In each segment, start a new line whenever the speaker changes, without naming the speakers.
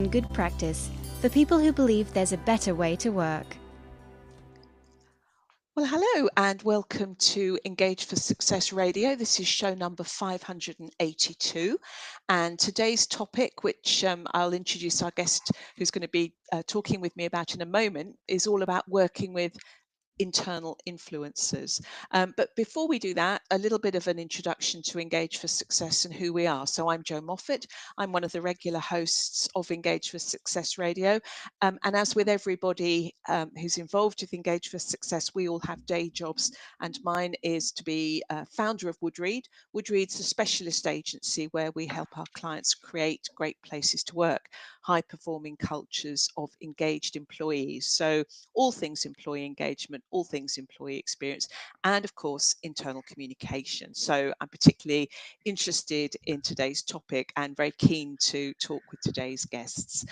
and good practice for people who believe there's a better way to work.
Well, hello and welcome to Engage for Success Radio. This is show number 582. And today's topic, which I'll introduce our guest who's going to be talking with me about in a moment, is all about working with internal influencers. But before we do that, a little bit of an introduction to Engage for Success and who we are. So I'm Jo Moffat. I'm one of the regular hosts of Engage for Success Radio. And as with everybody who's involved with Engage for Success, we all have day jobs. And mine is to be founder of Woodreed. Woodreed's a specialist agency where we help our clients create great places to work, high-performing cultures of engaged employees. So all things employee engagement, all things employee experience, and of course, internal communication. So I'm particularly interested in today's topic and very keen to talk with today's guests.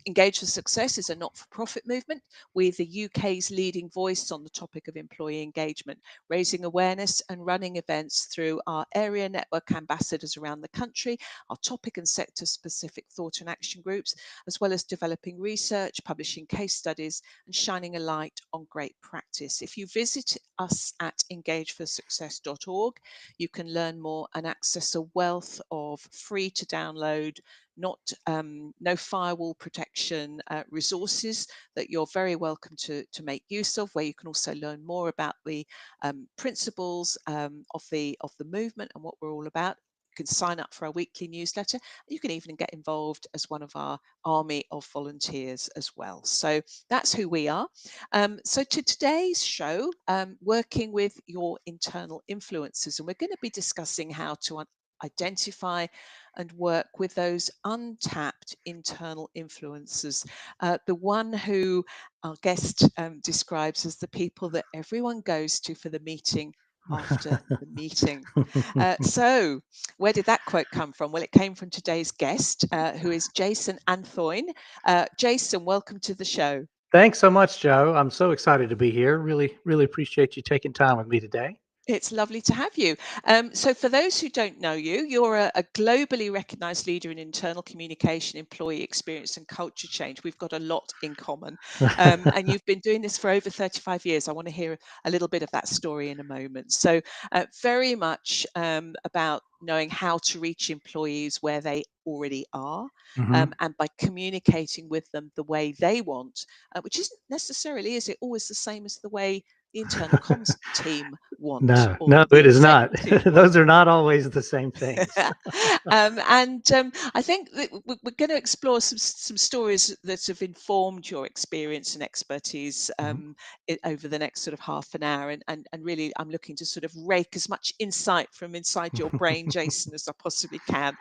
Engage for Success is a not-for-profit movement. We're the UK's leading voice on the topic of employee engagement, raising awareness and running events through our area network ambassadors around the country, our topic and sector specific thought and action groups, as well as developing research, publishing case studies, and shining a light on great practice. If you visit us at engageforsuccess.org, you can learn more and access a wealth of free to download, no firewall protection resources that you're very welcome to make use of, where you can also learn more about the principles of the movement and what we're all about. You can sign up for our weekly newsletter. You can even get involved as one of our army of volunteers as well. So that's who we are. So to today's show, working with your internal influencers, and we're going to be discussing how to identify and work with those untapped internal influencers, the one who our guest describes as the people that everyone goes to for the meeting after the meeting. So where did that quote come from? Well, it came from today's guest, who is Jason Anthoine. Jason, welcome to the show.
Thanks so much, Jo. I'm so excited to be here. Really, really appreciate you taking time with me today.
It's lovely to have you. So for those who don't know you, you're a globally recognized leader in internal communication, employee experience and culture change. We've got a lot in common. And you've been doing this for over 35 years. I want to hear a little bit of that story in a moment. So very much about knowing how to reach employees where they already are, and by communicating with them the way they want, which isn't necessarily, is it always the same as the way the internal comms team want?
No, it is not. Those are not always the same things.
I think that we're going to explore some stories that have informed your experience and expertise over the next sort of half an hour. And really, I'm looking to sort of rake as much insight from inside your brain, Jason, as I possibly can.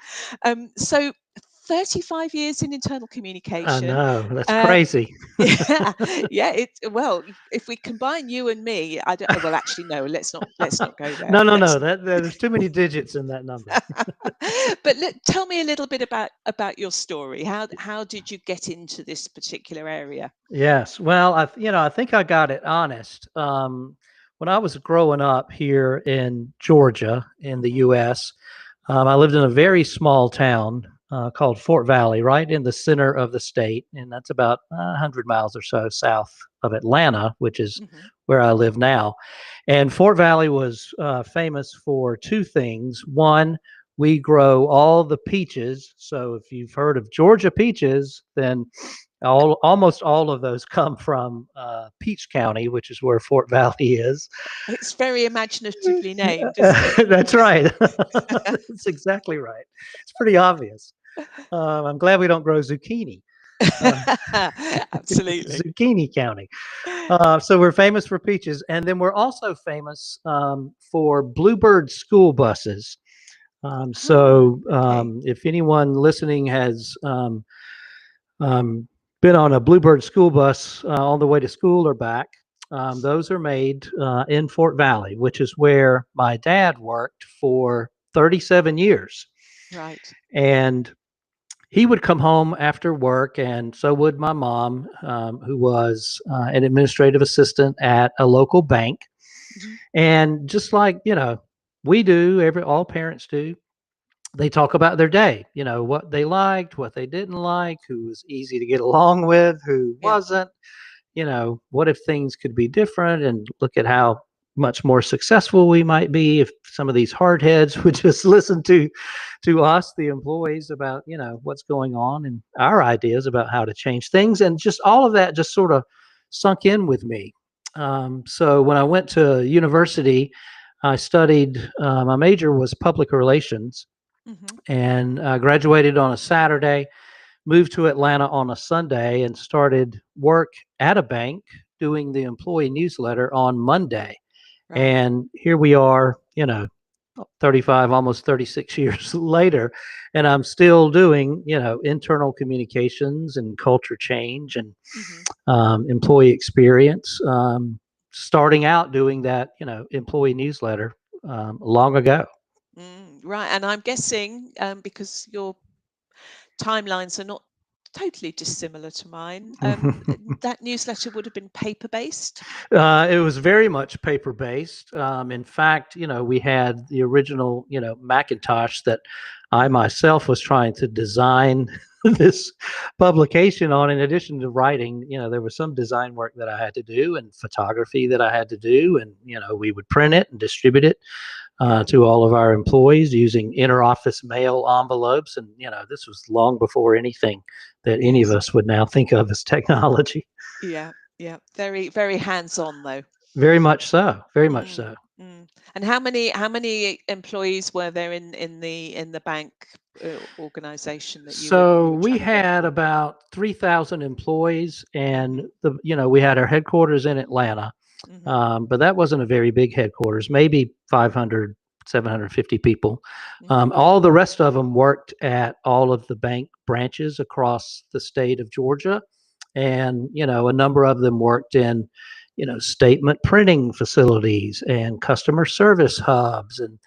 So 35 years in internal communication.
I know, that's crazy.
Yeah. Well, if we combine you and me, well, actually, no. Let's not go there.
No. There's too many digits in that number.
But tell me a little bit about your story. How did you get into this particular area?
Yes. Well, I think I got it honest. When I was growing up here in Georgia, in the U.S., I lived in a very small town called Fort Valley, right in the center of the state. And that's about 100 miles or so south of Atlanta, which is where I live now. And Fort Valley was famous for two things. One, we grow all the peaches. So if you've heard of Georgia peaches, then almost all of those come from Peach County, which is where Fort Valley is.
It's very imaginatively named, isn't it?
That's right. That's exactly right. It's pretty obvious. I'm glad we don't grow zucchini.
Absolutely.
Zucchini County. So we're famous for peaches. And then we're also famous for Bluebird school buses. If anyone listening has been on a Bluebird school bus on the way to school or back, those are made in Fort Valley, which is where my dad worked for 37 years.
Right.
And he would come home after work, and so would my mom, who was an administrative assistant at a local bank. And just like, we do, all parents do, they talk about their day, what they liked, what they didn't like, who was easy to get along with, who
Yeah.
wasn't, what if things could be different, and look at how much more successful we might be if some of these hardheads would just listen to us, the employees, about, what's going on and our ideas about how to change things. And just all of that just sort of sunk in with me. So when I went to university, I studied, my major was public relations,
Hmm.
and graduated on a Saturday, moved to Atlanta on a Sunday, and started work at a bank doing the employee newsletter on Monday.
Right.
And here we are, 35, almost 36 years later, and I'm still doing, internal communications and culture change and
Hmm.
employee experience. Starting out doing that, employee newsletter long ago.
Right. And I'm guessing, because your timelines are not totally dissimilar to mine, that newsletter would have been paper based.
It was very much paper based. In fact, we had the original, Macintosh that I myself was trying to design this publication on. In addition to writing, there was some design work that I had to do and photography that I had to do. And, we would print it and distribute it
Yeah.
to all of our employees using interoffice mail envelopes. And, this was long before anything that any of
Yes.
us would now think of as technology.
Yeah. Yeah. Very, very hands on though.
Very much so. Very much
Mm,
so.
mm. And how many employees were there in the bank organization that you
So
were
we
trying to work
had
for?
about 3,000 employees, and
Hmm.
we had our headquarters in Atlanta,
Hmm.
but that wasn't a very big headquarters. Maybe 500, 750 people.
Hmm.
All the rest of them worked at all of the bank branches across the state of Georgia, and a number of them worked in, statement printing facilities and customer service hubs and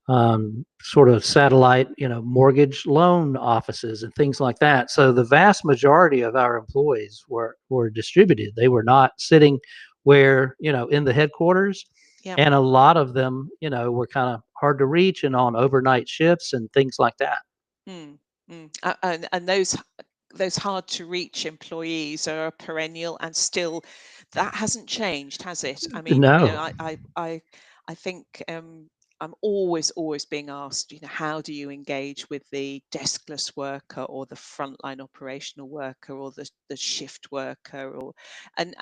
Hmm.
sort of satellite, mortgage loan offices and things like that. So the vast majority of our employees were distributed. They were not sitting where, in the headquarters,
Yep.
and a lot of them, were kind of hard to reach and on overnight shifts and things like that.
Mm, mm. And those hard to reach employees are a perennial, and still that hasn't changed, has it? I mean,
No,
I think, I'm always being asked, how do you engage with the deskless worker or the frontline operational worker or the shift worker, or and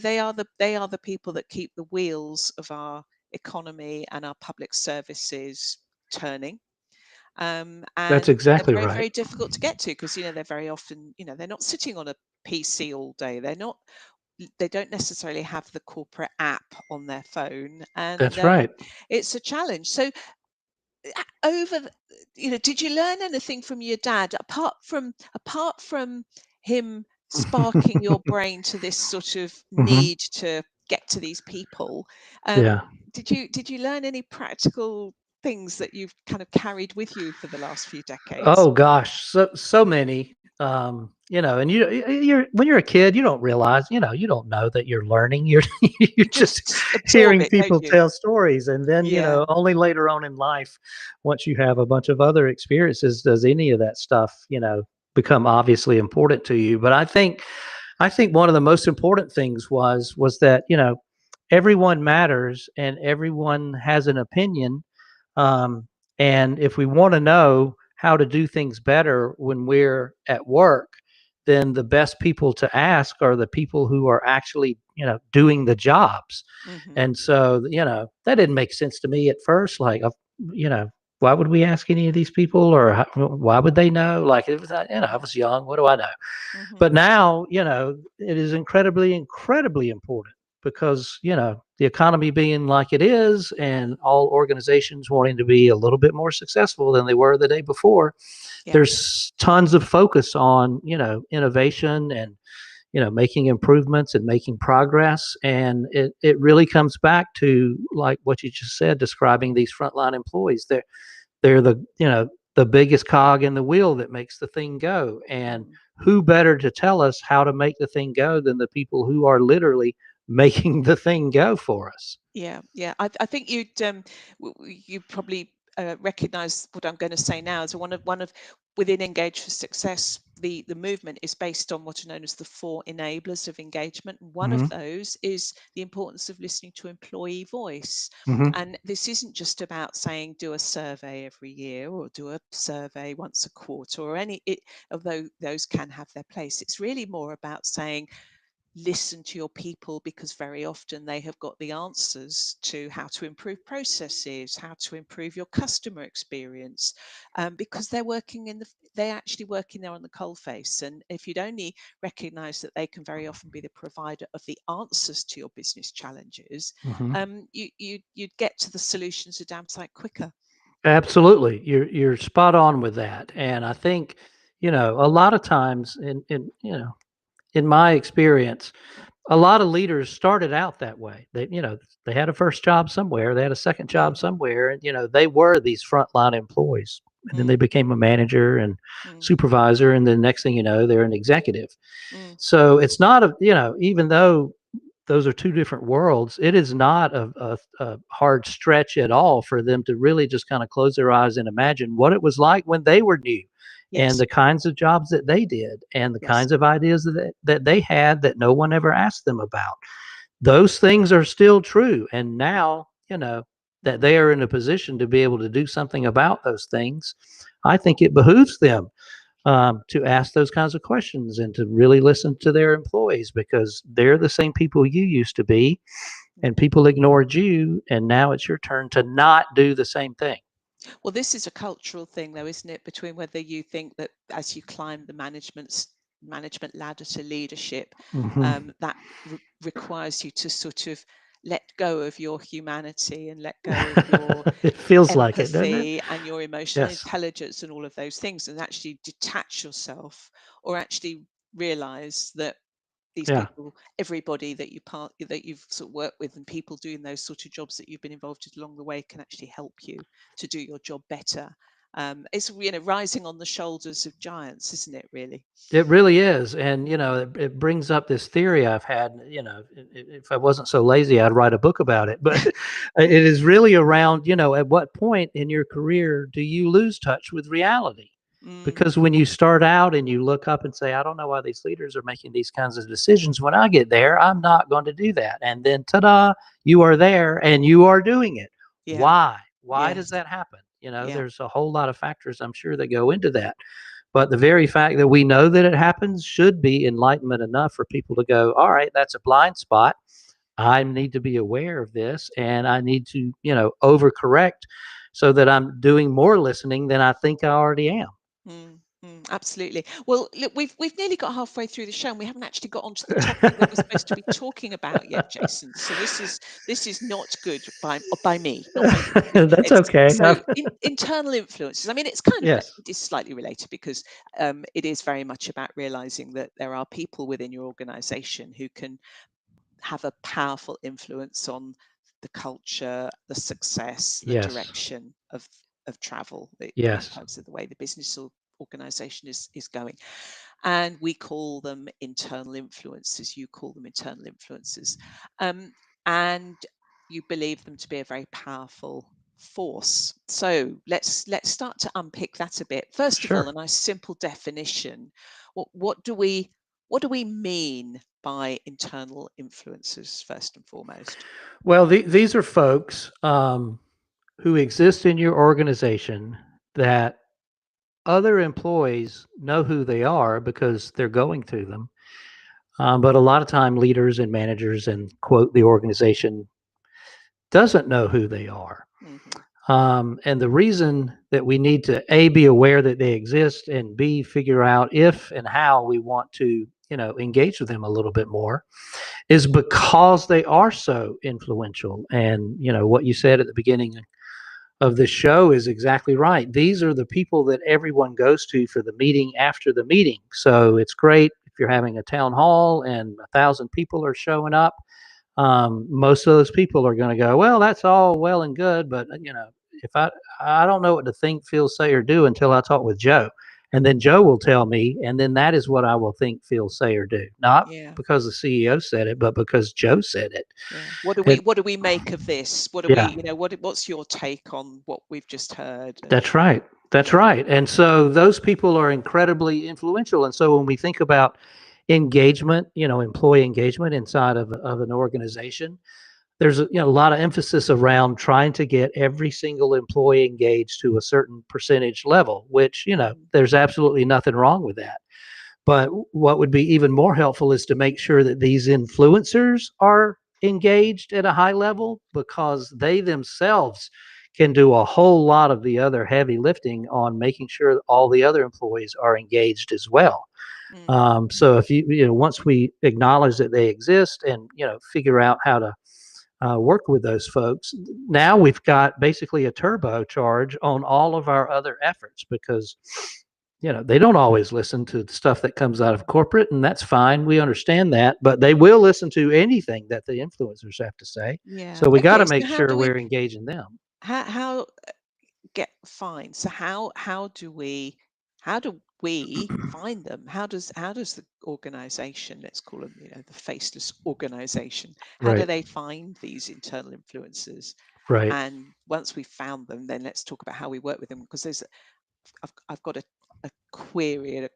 they are the people that keep the wheels of our economy and our public services turning.
that's
And they're
exactly
very,
right.
very difficult to get to because they're very often, they're not sitting on a PC all day. They don't necessarily have the corporate app on their phone, and
That's right.
it's a challenge. So, over did you learn anything from your dad, apart from him sparking your brain to this sort of
Hmm.
need to get to these people? um,
Yeah.
did you learn any practical things that you've kind of carried with you for the last few decades?
Oh gosh, so many. And you're when you're a kid, you don't realize, you don't know that you're learning. You're you're
You
just
just absorb
hearing
it, don't
people
you?
tell stories, and then
Yeah.
only later on in life, once you have a bunch of other experiences, does any of that stuff, become obviously important to you. But I think one of the most important things was that, everyone matters and everyone has an opinion, um, and if we want to know how to do things better when we're at work, then the best people to ask are the people who are actually, doing the jobs.
Hmm.
And so, that didn't make sense to me at first. Like, you know, why would we ask any of these people, or why would they know? Like, it was, I was young. What do I know?
Hmm.
But now, it is incredibly, incredibly important because, the economy being like it is and all organizations wanting to be a little bit more successful than they were the day before,
Yeah.
there's tons of focus on, innovation and, making improvements and making progress. And it really comes back to like what you just said, describing these frontline employees. They're the biggest cog in the wheel that makes the thing go. And
Mm.
who better to tell us how to make the thing go than the people who are literally making the thing go for us?
Yeah, yeah. I think you probably recognize what I'm going to say now as one of within Engage for Success. The movement is based on what are known as the 4 enablers of engagement. One of
Mm-hmm.
those is the importance of listening to employee voice.
Mm-hmm.
And this isn't just about saying do a survey every year or do a survey once a quarter or although those can have their place. It's really more about saying listen to your people, because very often they have got the answers to how to improve processes, how to improve your customer experience, because they're actually working there on the coalface. And if you'd only recognize that they can very often be the provider of the answers to your business challenges,
Mm-hmm.
you'd get to the solutions a damn sight quicker.
Absolutely. You're spot on with that. And I think, a lot of times in my experience, a lot of leaders started out that way. They had a first job somewhere, they had a second job
Mm,
somewhere, and they were these frontline employees. And then they
mm,
became a manager and
mm,
supervisor, and then next thing you know, they're an executive.
mm,
So it's not even though those are two different worlds, it is not a hard stretch at all for them to really just kind of close their eyes and imagine what it was like when they were new, and
yes,
the kinds of jobs that they did and the
yes.
kinds of ideas that they had that no one ever asked them about. Those things are still true. And now, that they are in a position to be able to do something about those things, I think it behooves them to ask those kinds of questions and to really listen to their employees, because they're the same people you used to be, and people ignored you, and now it's your turn to not do the same thing.
Well, this is a cultural thing, though, isn't it? Between whether you think that as you climb the management ladder to leadership,
Hmm.
that requires you to sort of let go of your humanity and let go of your
It feels like it, doesn't it?
empathy and your emotional
Yes.
intelligence and all of those things, and actually detach yourself, or actually realize that these
Yeah.
people, everybody that you've sort of worked with, and people doing those sort of jobs that you've been involved in along the way, can actually help you to do your job better. It's rising on the shoulders of giants, isn't it? Really.
It really is. And, it brings up this theory I've had. If I wasn't so lazy, I'd write a book about it. But it is really around, at what point in your career do you lose touch with reality?
Mm,
Because when you start out and you look up and say, I don't know why these leaders are making these kinds of decisions. When I get there, I'm not going to do that. And then, ta da, you are there and you are doing it.
yeah.
Why? Why does
Yes.
that happen?
Yeah.
There's a whole lot of factors, I'm sure, that go into that. But the very fact that we know that it happens should be enlightenment enough for people to go, all right, that's a blind spot. I need to be aware of this, and I need to, overcorrect so that I'm doing more listening than I think I already am.
Absolutely. Well, look, we've nearly got halfway through the show, and we haven't actually got onto the topic that we're supposed to be talking about yet, Jason. So this is not good by me, not by you.
That's
It's
okay.
so internal influences. I mean, it's kind of
Yes.
it is slightly related, because it is very much about realizing that there are people within your organization who can have a powerful influence on the culture, the success, the
Yes.
direction of travel, in
Yes.
terms of the way the business organization is going. And we call them internal influences. You call them internal influences. Um, and you believe them to be a very powerful force. So let's start to unpick that a bit. First of all, a
Sure.
nice simple definition. What do we mean by internal influences, first and foremost?
Well, these are folks who exist in your organization that other employees know who they are because they're going through them. But a lot of time, leaders and managers and quote the organization doesn't know who they are.
Hmm.
And the reason that we need to be aware that they exist, and B, figure out if and how we want to, engage with them a little bit more, is because they are so influential. And what you said at the beginning of this show is exactly right. These are the people that everyone goes to for the meeting after the meeting. So it's great if you're having a town hall and 1,000 people are showing up. Most of those people are going to go, well, that's all well and good, but if I don't know what to think, feel, say, or do until I talk with Joe. and then Joe will tell me, and then that is what I will think, feel, say, or do. Not
Yeah.
because the CEO said it, but because Joe said it.
Yeah. What do
It,
we make of this? What do we,
yeah,
you know, what's your take on what we've just heard? And
that's right. That's
yeah.
right. And so those people are incredibly influential. And so when we think about engagement, employee engagement inside of an organization, there's a lot of emphasis around trying to get every single employee engaged to a certain percentage level, which, there's absolutely nothing wrong with that. But what would be even more helpful is to make sure that these influencers are engaged at a high level, because they themselves can do a whole lot of the other heavy lifting on making sure that all the other employees are engaged as well.
Mm.
So if once we acknowledge that they exist and, figure out how to work with those folks, now we've got basically a turbocharge on all of our other efforts, because they don't always listen to the stuff that comes out of corporate, and that's fine. We understand that, but they will listen to anything that the influencers have to say.
Yeah.
So we got
Okay.
to
So
make sure we're engaging them.
how get fine? So how do we find them? How does the organization, let's call them, the faceless organization, how do
Right.
they find these internal influencers?
Right.
And once we've found them, then let's talk about how we work with them, because I've got a query and a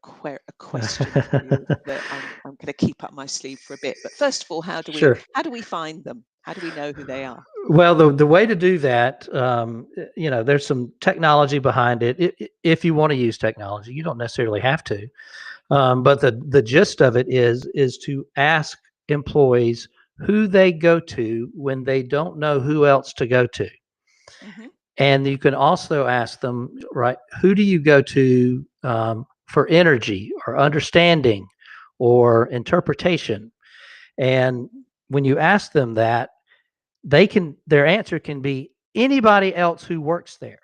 question for you that I'm going to keep up my sleeve for a bit. But first of all,
Sure.
how do we find them? How do we know who they are?
Well, the way to do that, there's some technology behind it. If you want to use technology, you don't necessarily have to. But the gist of it is to ask employees who they go to when they don't know who else to go to.
Hmm.
And you can also ask them, right, who do you go to for energy or understanding or interpretation? And when you ask them that, their answer can be anybody else who works there.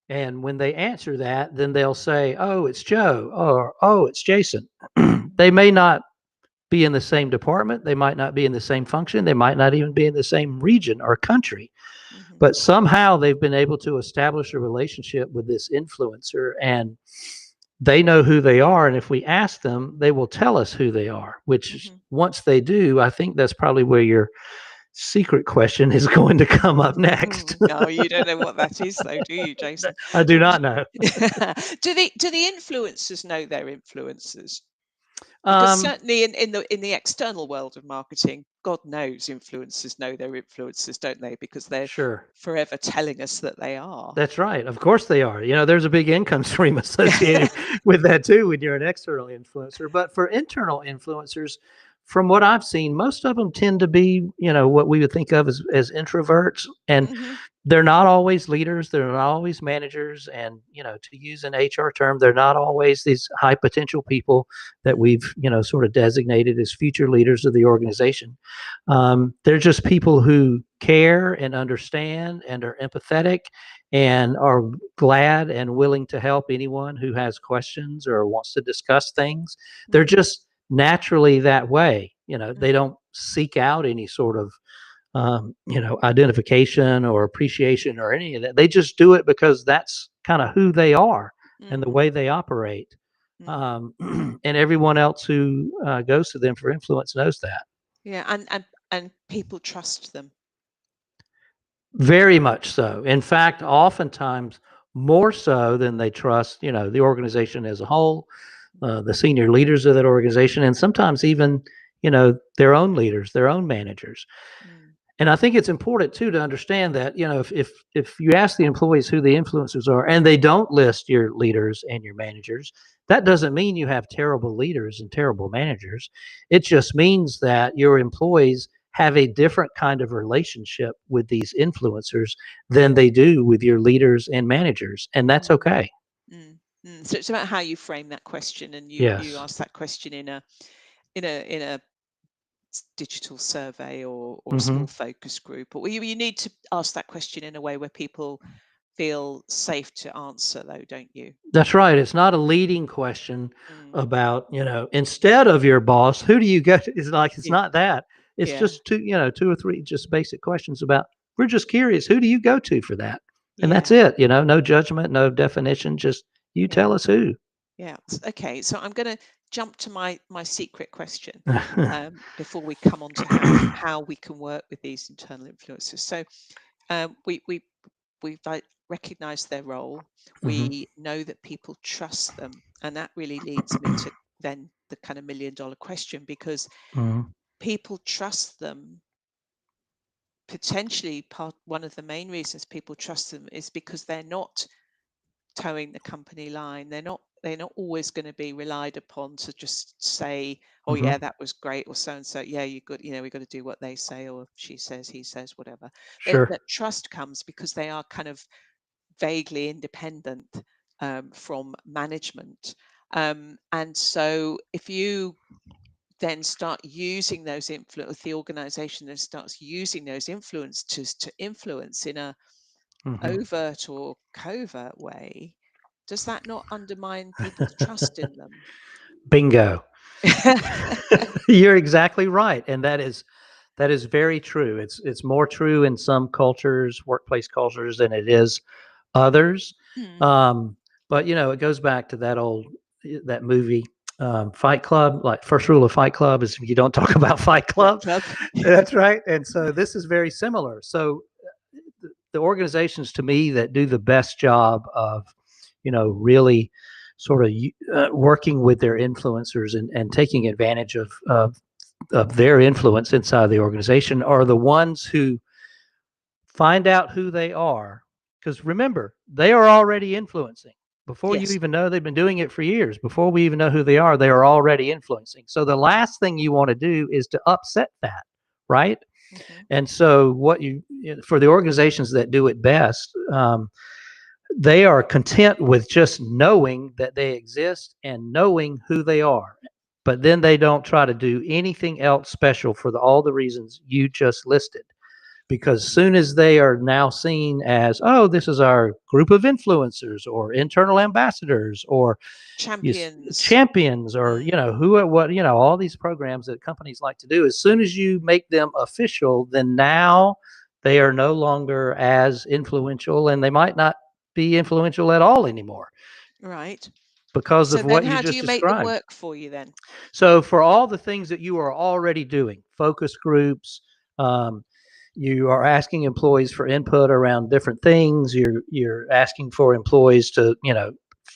And when they answer that, then they'll say, oh, it's Joe, or oh, it's Jason. They may not be in the same department. They might not be in the same function. They might not even be in the same region or country.
Hmm.
But somehow they've been able to establish a relationship with this influencer, and they know who they are. And if we ask them, they will tell us who they are, which
Hmm.
once they do, I think that's probably where your secret question is going to come up next.
No, you don't know what that is, though, do you, Jason?
I do not know.
Do the influencers know their influencers? Because
Um,
certainly in the external world of marketing, God knows influencers know their influencers, don't they? Because they're
sure.
forever telling us that they are.
That's right. Of course they are. There's a big income stream associated with that too when you're an external influencer. But for internal influencers, from what I've seen, most of them tend to be, what we would think of as introverts. And
Hmm.
they're not always leaders. They're not always managers. And, to use an HR term, they're not always these high potential people that we've, sort of designated as future leaders of the organization. They're just people who care and understand and are empathetic and are glad and willing to help anyone who has questions or wants to discuss things. They're just naturally that way. They don't seek out any sort of identification or appreciation or any of that. They just do it because that's kind of who they are and the way they operate. And everyone else who goes to them for influence knows that.
Yeah, and people trust them.
Very much so. In fact, oftentimes more so than they trust, the organization as a whole, the senior leaders of that organization, and sometimes even, their own leaders, their own managers.
Mm.
And I think it's important too to understand that, if you ask the employees who the influencers are and they don't list your leaders and your managers, that doesn't mean you have terrible leaders and terrible managers. It just means that your employees have a different kind of relationship with these influencers than they do with your leaders and managers. And that's
Mm.
okay.
Mm. So it's about how you frame that question, and you
Yes.
ask that question in a digital survey or a
Hmm.
small focus group, or you need to ask that question in a way where people feel safe to answer, though, don't you?
That's right. It's not a leading question
Mm.
about, instead of your boss, who do you go to? It's
Yeah,
not that. It's
yeah,
just two or three just basic questions about, we're just curious, who do you go to for that? And that's
yeah.
it, no judgment, no definition, just You tell us who.
Yeah. Okay. So I'm going to jump to my secret question before we come on to how we can work with these internal influencers. So we've recognized their role. We know that people trust them, and that really leads me to then the kind of $1 million question, because people trust them. Potentially one of the main reasons people trust them is because they're not towing the company line. They're not always going to be relied upon to just say, oh yeah, that was great, or so and so, yeah, you got, we've got to do what they say, or she says, he says, whatever.
Sure.
That trust comes because they are kind of vaguely independent from management. And so if you then start using those influence, the organization then starts using those influences to influence in a overt or covert way, does that not undermine people's trust in them?
Bingo. You're exactly right, and that is very true. It's more true in some cultures, workplace cultures, than it is others. But it goes back to that movie, Fight Club. Like, first rule of Fight Club is you don't talk about Fight Club. That's right. And so this is very similar. So the organizations, to me, that do the best job of really sort of working with their influencers and taking advantage of their influence inside the organization are the ones who find out who they are. Because remember, they are already influencing. Before you even know, they've been doing it for years. Before we even know who they are already influencing. So the last thing you want to do is to upset that, right? And so for the organizations that do it best, they are content with just knowing that they exist and knowing who they are. But then they don't try to do anything else special for all the reasons you just listed. Because soon as they are now seen as, oh, this is our group of influencers or internal ambassadors or champions or, all these programs that companies like to do, as soon as you make them official, then now they are no longer as influential, and they might not be influential at all anymore.
Right.
Because of what you just described.
So then how do you make them work for you then?
So for all the things that you are already doing, focus groups, you are asking employees for input around different things. You're asking for employees to,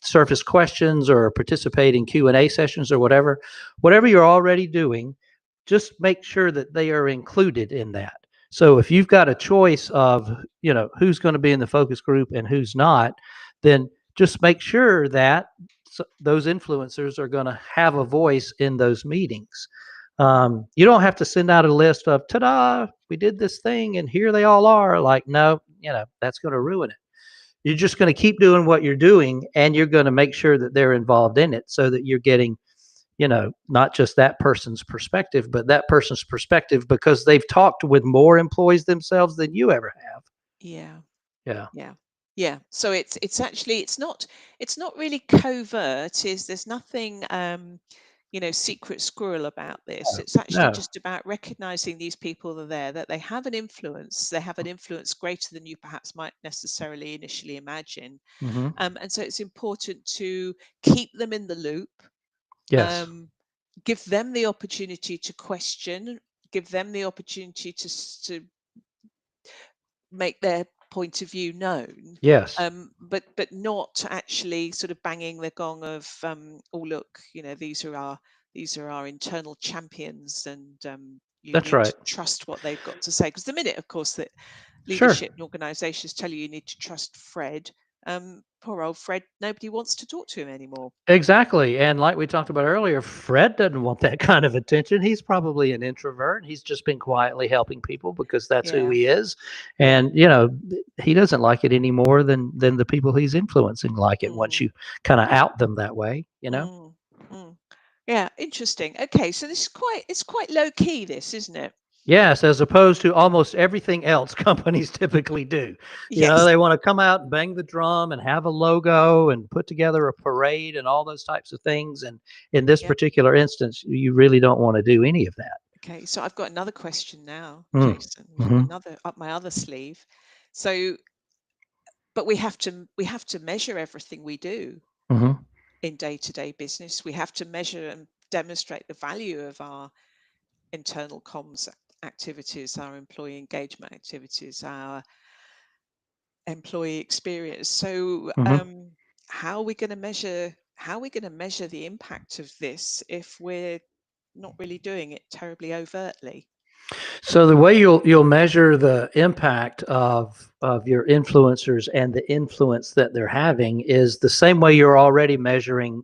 surface questions or participate in Q&A sessions or whatever you're already doing, just make sure that they are included in that. So if you've got a choice of, who's going to be in the focus group and who's not, then just make sure that those influencers are going to have a voice in those meetings. You don't have to send out a list of, ta-da, we did this thing and here they all are. Like, no, that's going to ruin it. You're just going to keep doing what you're doing, and you're going to make sure that they're involved in it so that you're getting, not just that person's perspective, but that person's perspective because they've talked with more employees themselves than you ever have.
Yeah. So it's actually, it's not really covert. There's nothing secret squirrel about this. It's actually just about recognizing these people are there, that they have an influence. They have an influence greater than you perhaps might necessarily initially imagine. And so it's important to keep them in the loop.
Yes.
Give them the opportunity to question, give them the opportunity to make their point of view known.
Yes.
But not actually sort of banging the gong of, oh look, these are our internal champions, and you
That's
need
right.
to trust what they've got to say. Because the minute, of course, that leadership and organizations tell you need to trust Fred, poor old Fred, nobody wants to talk to him anymore.
Exactly. And like we talked about earlier, Fred doesn't want that kind of attention. He's probably an introvert. He's just been quietly helping people because that's who he is. And, he doesn't like it any more than the people he's influencing like it once you kind of out them that way,
Yeah, interesting. Okay, so this is quite low key, this, isn't it?
Yes, as opposed to almost everything else companies typically do. They want to come out and bang the drum and have a logo and put together a parade and all those types of things. And in this particular instance, you really don't want to do any of that.
Okay, so I've got another question now, Jason. Another up my other sleeve. So, but we have to measure everything we do.
Hmm.
in day-to-day business. We have to measure and demonstrate the value of our internal comms activities, our employee engagement activities, our employee experience. So
Hmm.
how are we going to measure the impact of this if we're not really doing it terribly overtly?
So the way you'll measure the impact of your influencers and the influence that they're having is the same way you're already measuring,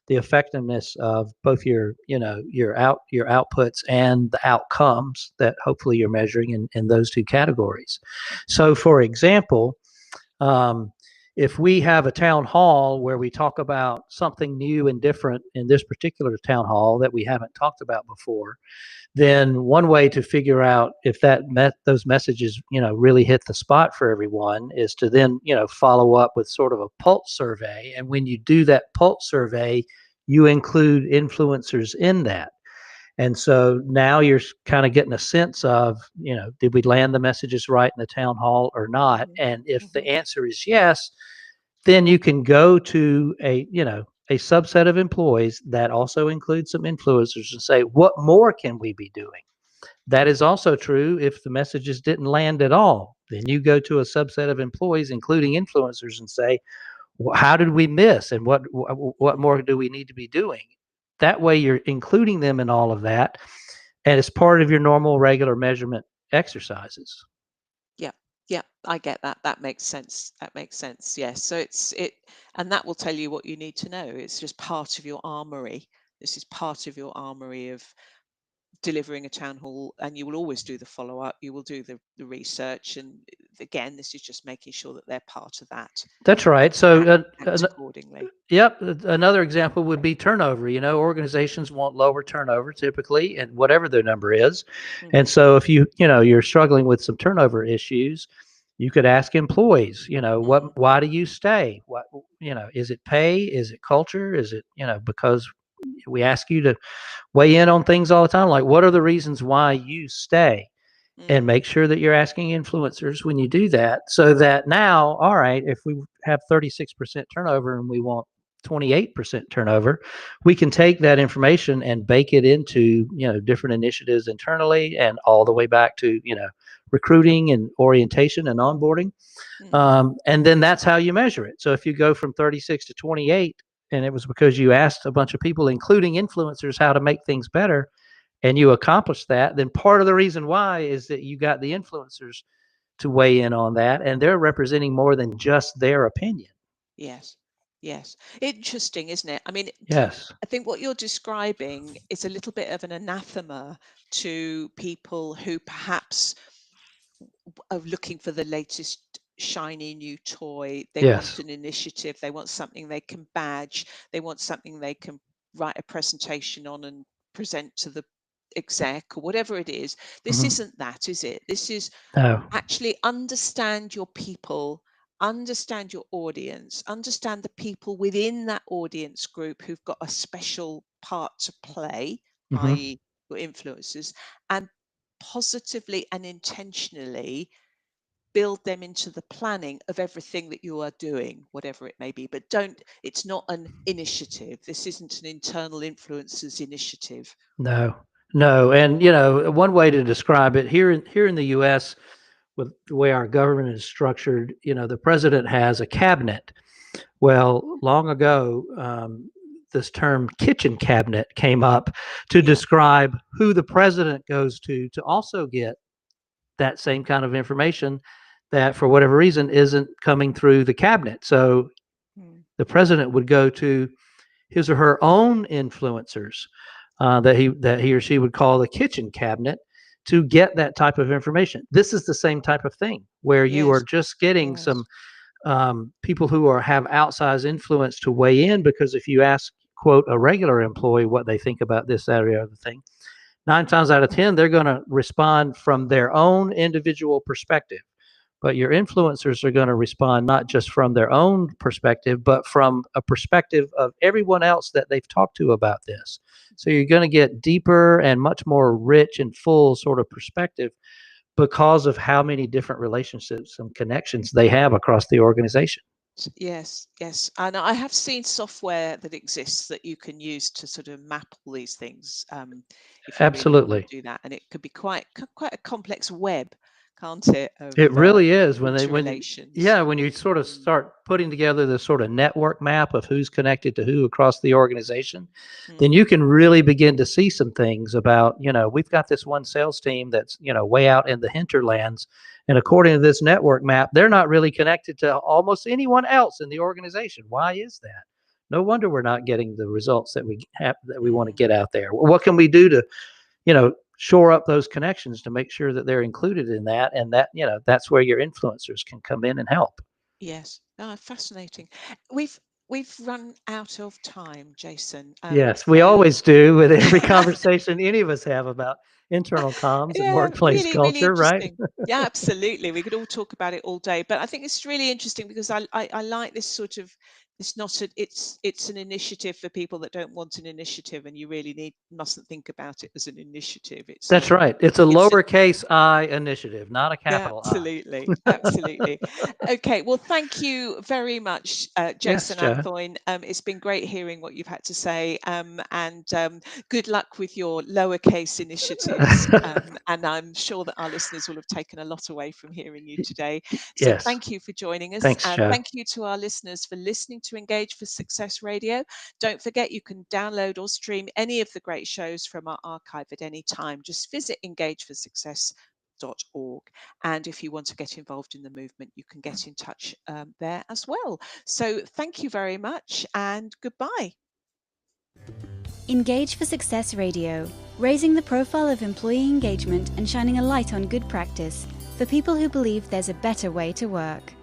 the effectiveness of both your outputs and the outcomes that hopefully you're measuring in those two categories. So, for example, um, if we have a town hall where we talk about something new and different in this particular town hall that we haven't talked about before, then one way to figure out if those messages really hit the spot for everyone is to then follow up with sort of a pulse survey. And when you do that pulse survey, you include influencers in that. And so now you're kind of getting a sense of, did we land the messages right in the town hall or not?
Hmm.
And if the
Hmm.
answer is yes, then you can go to a subset of employees that also includes some influencers and say, what more can we be doing? That is also true if the messages didn't land at all. Then you go to a subset of employees, including influencers, and say, how did we miss, and what more do we need to be doing? That way, you're including them in all of that, and it's part of your normal, regular measurement exercises.
Yeah, yeah, I get that. That makes sense. That makes sense. Yes. So and that will tell you what you need to know. It's just part of your armory. This is part of your armory of delivering a town hall, and you will always do the follow up. You will do the research, and again, this is just making sure that they're part of that
That's
and
right. So,
act accordingly.
yep. Another example would be turnover. Organizations want lower turnover typically, and whatever their number is. And
Hmm.
so, if you're struggling with some turnover issues, you could ask employees.
Hmm.
Why do you stay? What, is it pay? Is it culture? Is it, because we ask you to weigh in on things all the time. Like, what are the reasons why you stay? And
Mm.
make sure that you're asking influencers when you do that, so that now, all right, if we have 36% turnover and we want 28% turnover, we can take that information and bake it into different initiatives internally and all the way back to recruiting and orientation and onboarding.
Mm.
And then that's how you measure it. So if you go from 36 to 28 and it was because you asked a bunch of people, including influencers, how to make things better, and you accomplish that, then part of the reason why is that you got the influencers to weigh in on that, and they're representing more than just their opinion.
Yes. Yes. Interesting, isn't it? I mean,
Yes.
I think what you're describing is a little bit of an anathema to people who perhaps are looking for the latest shiny new toy. They want
Yes.
an initiative, they want something they can badge, they want something they can write a presentation on and present to the exec or whatever it is. This
Hmm.
isn't that, is it? This is
No.
actually understand your people, understand your audience, understand the people within that audience group who've got a special part to play,
Hmm.
i.e., your influencers, and positively and intentionally build them into the planning of everything that you are doing, whatever it may be. But it's not an initiative. This isn't an internal influencers initiative.
No. No. And one way to describe it here in the U.S., with the way our government is structured, the president has a cabinet. Well, long ago, this term kitchen cabinet came up to
Yeah.
describe who the president goes to also get that same kind of information that, for whatever reason, isn't coming through the cabinet. So
Mm.
the president would go to his or her own influencers, that he or she would call the kitchen cabinet, to get that type of information. This is the same type of thing where you are
Yes.
just getting
Yes.
some people who have outsized influence to weigh in, because if you ask, quote, a regular employee what they think about this, that, or the other thing, 9 times out of 10, they're going to respond from their own individual perspective. But your influencers are going to respond not just from their own perspective, but from a perspective of everyone else that they've talked to about this. So you're going to get deeper and much more rich and full sort of perspective because of how many different relationships and connections they have across the organization.
Yes, yes. And I have seen software that exists that you can use to sort of map all these things, if you really want to
Absolutely.
do that. And it could be quite a complex web, can't it, of
It really is
interrelations.
when you sort of
Mm,
start putting together this sort of network map of who's connected to who across the organization, then
mm,
you can really begin to see some things about, we've got this one sales team that's, way out in the hinterlands. And according to this network map, they're not really connected to almost anyone else in the organization. Why is that? No wonder we're not getting the results that we want to
mm.
get out there. What can we do to shore up those connections to make sure that they're included in that, and that that's where your influencers can come in and help.
Yes. Fascinating. We've we've run out of time, Jason.
Yes, we
So
always do with every conversation any of us have about internal comms and
yeah,
workplace
really, really
culture, right?
interesting. Yeah, absolutely. We could all talk about it all day, but I think it's really interesting because I like this sort of it's not a it's an initiative for people that don't want an initiative, and you really mustn't think about it as an initiative.
That's right. It's a
It's a
lowercase I initiative, not a
yeah,
capital
absolutely,
I.
absolutely. Okay, well, thank you very much,
Yes,
Jason
Joe.
Anthoine. It's been great hearing what you've had to say, and good luck with your lowercase initiatives. And I'm sure that our listeners will have taken a lot away from hearing you today. So
Yes.
thank you for joining us,
Thanks,
and
Joe.
thank you to our listeners for listening to Engage for Success Radio. Don't forget you can download or stream any of the great shows from our archive at any time. Just visit engageforsuccess.org. And if you want to get involved in the movement, you can get in touch there as well. So thank you very much and goodbye.
Engage for Success Radio, raising the profile of employee engagement and shining a light on good practice for people who believe there's a better way to work.